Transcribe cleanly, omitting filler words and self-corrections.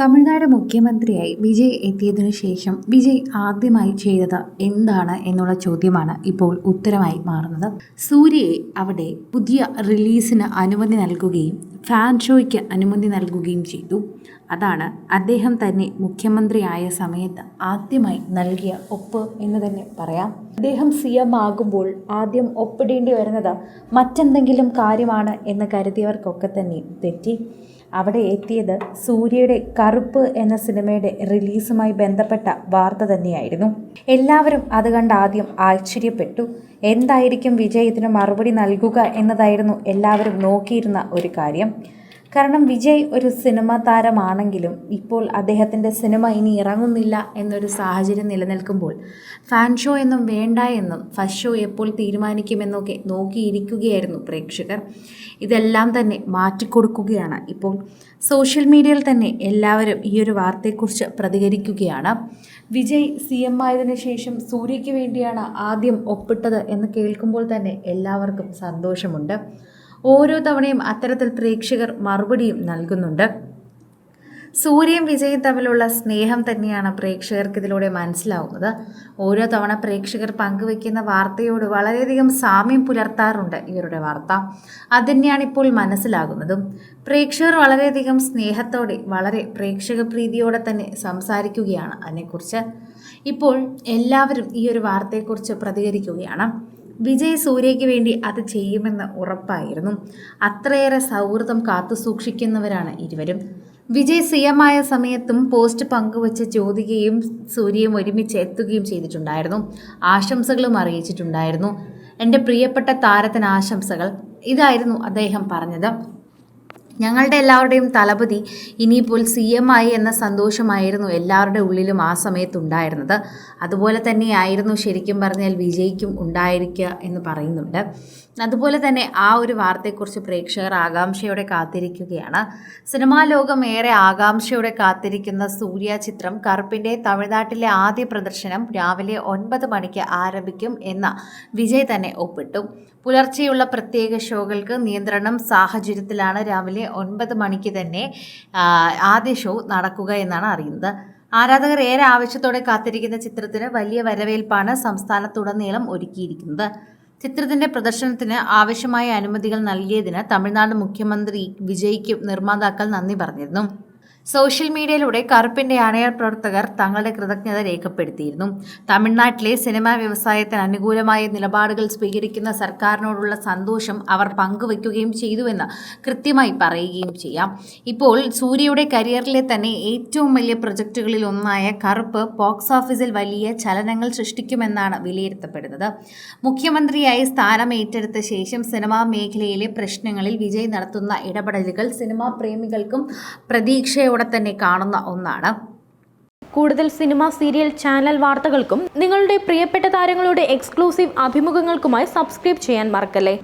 തമിഴ്നാട് മുഖ്യമന്ത്രിയായി വിജയ് എത്തിയതിനു ശേഷം വിജയ് ആദ്യമായി ചെയ്തത് എന്താണ് എന്നുള്ള ചോദ്യമാണ് ഇപ്പോൾ ഉത്തരമായി മാറുന്നത്. സൂര്യയെ അവിടെ പുതിയ റിലീസിന് അനുമതി നൽകുകയും ഫാൻ ഷോയ്ക്ക് അനുമതി നൽകുകയും ചെയ്തു. അതാണ് അദ്ദേഹം തന്നെ മുഖ്യമന്ത്രിയായ സമയത്ത് ആദ്യമായി നൽകിയ ഒപ്പ് എന്ന് തന്നെ പറയാം. അദ്ദേഹം CM ആകുമ്പോൾ ആദ്യം ഒപ്പിടേണ്ടി വരുന്നത് മറ്റെന്തെങ്കിലും കാര്യമാണ് എന്ന് കരുതിയവർക്കൊക്കെ തന്നെ തെറ്റി. അവിടെ എത്തിയത് സൂര്യയുടെ കറുപ്പ് എന്ന സിനിമയുടെ റിലീസുമായി ബന്ധപ്പെട്ട വാർത്ത തന്നെയായിരുന്നു. എല്ലാവരും അത് കണ്ട് ആദ്യം ആശ്ചര്യപ്പെട്ടു. എന്തായിരിക്കും വിജയ് ഇതിന് മറുപടി നൽകുക എന്നതായിരുന്നു എല്ലാവരും നോക്കിയിരുന്ന ഒരു കാര്യം. കാരണം വിജയ് ഒരു സിനിമ താരമാണെങ്കിലും ഇപ്പോൾ അദ്ദേഹത്തിൻ്റെ സിനിമ ഇനി ഇറങ്ങുന്നില്ല എന്നൊരു സാഹചര്യം നിലനിൽക്കുമ്പോൾ ഫാൻ ഷോ എന്നും വേണ്ട എന്നും ഫസ്റ്റ് ഷോ എപ്പോൾ തീരുമാനിക്കുമെന്നൊക്കെ നോക്കിയിരിക്കുകയായിരുന്നു പ്രേക്ഷകർ. ഇതെല്ലാം തന്നെ മാറ്റിക്കൊടുക്കുകയാണ് ഇപ്പോൾ. സോഷ്യൽ മീഡിയയിൽ തന്നെ എല്ലാവരും ഈ ഒരു വാർത്തയെക്കുറിച്ച് പ്രതികരിക്കുകയാണ്. വിജയ് CM ആയതിനു ശേഷം സൂര്യയ്ക്ക് വേണ്ടിയാണ് ആദ്യം ഒപ്പിട്ടത് എന്ന് കേൾക്കുമ്പോൾ തന്നെ എല്ലാവർക്കും സന്തോഷമുണ്ട്. ഓരോ തവണയും അത്തരത്തിൽ പ്രേക്ഷകർ മറുപടിയും നൽകുന്നുണ്ട്. സൂര്യയും വിജയും തമ്മിലുള്ള സ്നേഹം തന്നെയാണ് പ്രേക്ഷകർക്ക് ഇതിലൂടെ മനസ്സിലാവുന്നത്. ഓരോ തവണ പ്രേക്ഷകർ പങ്കുവെക്കുന്ന വാർത്തയോട് വളരെയധികം സാമ്യം പുലർത്താറുണ്ട് ഇവരുടെ വാർത്ത. അതുതന്നെയാണ് ഇപ്പോൾ മനസ്സിലാകുന്നതും. പ്രേക്ഷകർ വളരെയധികം സ്നേഹത്തോടെ വളരെ പ്രേക്ഷക പ്രീതിയോടെ തന്നെ സംസാരിക്കുകയാണ് അതിനെക്കുറിച്ച്. ഇപ്പോൾ എല്ലാവരും ഈ ഒരു വാർത്തയെക്കുറിച്ച് പ്രതികരിക്കുകയാണ്. വിജയ് സൂര്യയ്ക്ക് വേണ്ടി അത് ചെയ്യുമെന്ന് ഉറപ്പായിരുന്നു. അത്രയേറെ സൗഹൃദം കാത്തുസൂക്ഷിക്കുന്നവരാണ് ഇരുവരും. വിജയ് CM ആയ സമയത്തും പോസ്റ്റ് പങ്കുവച്ച് ജ്യോതികയും സൂര്യയും ഒരുമിച്ച് എത്തുകയും ചെയ്തിട്ടുണ്ടായിരുന്നു. ആശംസകളും അറിയിച്ചിട്ടുണ്ടായിരുന്നു. എൻ്റെ പ്രിയപ്പെട്ട താരത്തിന് ആശംസകൾ, ഇതായിരുന്നു അദ്ദേഹം പറഞ്ഞത്. ഞങ്ങളുടെ എല്ലാവരുടെയും തലപതി ഇനിയിപ്പോൾ CM ആയി എന്ന സന്തോഷമായിരുന്നു എല്ലാവരുടെ ഉള്ളിലും ആ സമയത്തുണ്ടായിരുന്നത്. അതുപോലെ തന്നെയായിരുന്നു ശരിക്കും പറഞ്ഞാൽ വിജയ്ക്കും ഉണ്ടായിരിക്കുക എന്ന് പറയുന്നുണ്ട്. അതുപോലെ തന്നെ ആ ഒരു വാർത്തയെക്കുറിച്ച് പ്രേക്ഷകർ ആകാംക്ഷയോടെ കാത്തിരിക്കുകയാണ്. സിനിമാ ലോകം ഏറെ ആകാംക്ഷയോടെ കാത്തിരിക്കുന്ന സൂര്യ ചിത്രം കറുപ്പിൻ്റെ തമിഴ്നാട്ടിലെ ആദ്യ പ്രദർശനം രാവിലെ 9 മണിക്ക് ആരംഭിക്കും എന്ന വിജയ് തന്നെ ഒപ്പിട്ടു. പുലർച്ചെയുള്ള പ്രത്യേക ഷോകൾക്ക് നിയന്ത്രണം സാഹചര്യത്തിലാണ് രാവിലെ 9 മണിക്ക് തന്നെ ആദ്യ ഷോ നടക്കുക എന്നാണ് അറിയുന്നത്. ആരാധകർ ഏറെ ആവശ്യത്തോടെ കാത്തിരിക്കുന്ന ചിത്രത്തിന് വലിയ വരവേൽപ്പാണ് സംസ്ഥാനത്തുടനീളം ഒരുക്കിയിരിക്കുന്നത്. ചിത്രത്തിന്റെ പ്രദർശനത്തിന് ആവശ്യമായ അനുമതികൾ നൽകിയതിന് തമിഴ്നാട് മുഖ്യമന്ത്രി വിജയ്ക്കും നിർമ്മാതാക്കൾ നന്ദി പറഞ്ഞിരുന്നു. സോഷ്യൽ മീഡിയയിലൂടെ കറുപ്പിൻ്റെ അണിയർ പ്രവർത്തകർ തങ്ങളുടെ കൃതജ്ഞത രേഖപ്പെടുത്തിയിരുന്നു. തമിഴ്നാട്ടിലെ സിനിമാ വ്യവസായത്തിന് അനുകൂലമായ നിലപാടുകൾ സ്വീകരിക്കുന്ന സർക്കാരിനോടുള്ള സന്തോഷം അവർ പങ്കുവയ്ക്കുകയും ചെയ്തുവെന്ന് കൃത്യമായി പറയുകയും ചെയ്യാം. ഇപ്പോൾ സൂര്യയുടെ കരിയറിലെ തന്നെ ഏറ്റവും വലിയ പ്രൊജക്റ്റുകളിൽ ഒന്നായ കറുപ്പ് ബോക്സ് ഓഫീസിൽ വലിയ ചലനങ്ങൾ സൃഷ്ടിക്കുമെന്നാണ് വിലയിരുത്തപ്പെടുന്നത്. മുഖ്യമന്ത്രിയായി സ്ഥാനം ഏറ്റെടുത്ത ശേഷം സിനിമാ മേഖലയിലെ പ്രശ്നങ്ങളിൽ വിജയ് നടത്തുന്ന ഇടപെടലുകൾ സിനിമാ പ്രേമികൾക്കും പ്രതീക്ഷയോടെ തന്നെ കാണുന്ന ഒന്നാണ്. കൂടുതൽ സിനിമ, സീരിയൽ, ചാനൽ വാർത്തകൾക്കും നിങ്ങളുടെ പ്രിയപ്പെട്ട താരങ്ങളുടെ എക്സ്ക്ലൂസീവ് അഭിമുഖങ്ങൾക്കുമായി സബ്സ്ക്രൈബ് ചെയ്യാൻ മറക്കല്ലേ.